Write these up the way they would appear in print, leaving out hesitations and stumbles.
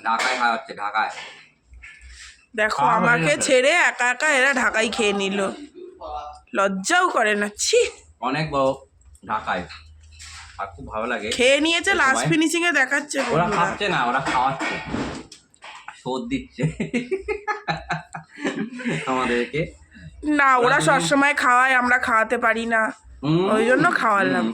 ঢাকায় খাওয়া হচ্ছে, ঢাকায়। দেখো আমাকে ছেড়ে একা একা এরা ঢাকাই খেয়ে নিল, লজ্জাও করে না। ছি, অনেক বড় ঢাকায়, আর খুব ভালো লাগে। খেয়ে নিয়েছে, লাস্ট ফিনিশিং এ দেখাচ্ছে ওরা খাচ্ছে না, ওরা খাওয়াচ্ছে, শোধ দিচ্ছে আমাদেরকে। না, ওরা সবসময় খাওয়ায়, আমরা খাওয়াতে পারি না, ওই জন্য খাওয়ালাম।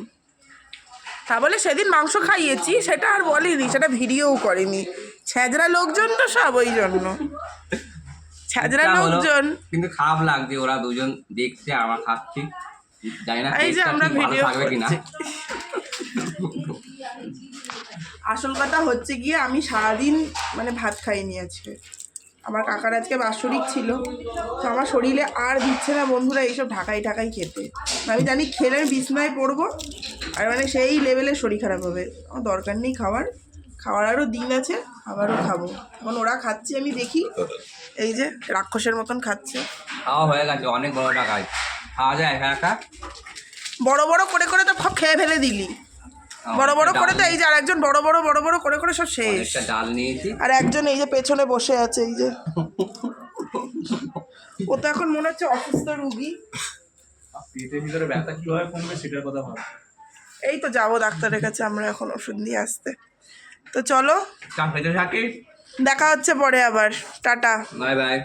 তা বলে সেদিন মাংস খাইয়েছি সেটা আর বলেনি, সেটা ভিডিওও করেনি। ছ্যাঁচড়া লোকজন তো সব, ওই জন্য ছ্যাঁচড়া লোকজন। কিন্তু খারাপ লাগছে, ওরা দুজন দেখছে আমরা খাচ্ছি, জানি না এই যে আমরা ভিডিও থাকবে কিনা। আসল কথা হচ্ছে গিয়ে আমি সারাদিন মানে ভাত খাইনি আজকে। আমার কাকার আজকে বাৎসরিক ছিল, তো আমার শরীরে আর দিচ্ছে না বন্ধুরা এইসব ঢাকাই ঢাকাই খেতে। আমি জানি খেলে আমি বিছনায় পড়বো, আর মানে সেই লেভেলে শরীর খারাপ হবে। আমার দরকার নেই খাওয়ার, খাওয়ার আরও দিন আছে, আবারও খাবো। এখন ওরা খাচ্ছে আমি দেখি, এই যে রাক্ষসের মতন খাচ্ছে। খাওয়া হয়ে গেছে, অনেক বড় টাকায় খাওয়া যায় একা একা। বড় বড় করে করে তো সব খেয়ে ফেলে দিলি, বড় বড় করে তো এই যে আর একজন বড় বড় করে করে সব শেষ। ডাল নিয়েছি, আর একজন এই যে পেছনে বসে আছে, এই যে ও তো এখন মনে হচ্ছে অসুস্থ রুগী। পেটের ভিতরে ব্যথা কিভাবে কমবে সেটার কথা ভাব। এই তো যাবো ডাক্তারের কাছে আমরা এখন ওষুধ দিয়ে আসতে। তো চলো, পেটে থাকে। দেখা হচ্ছে পরে আবার, টাটা, বাই বাই।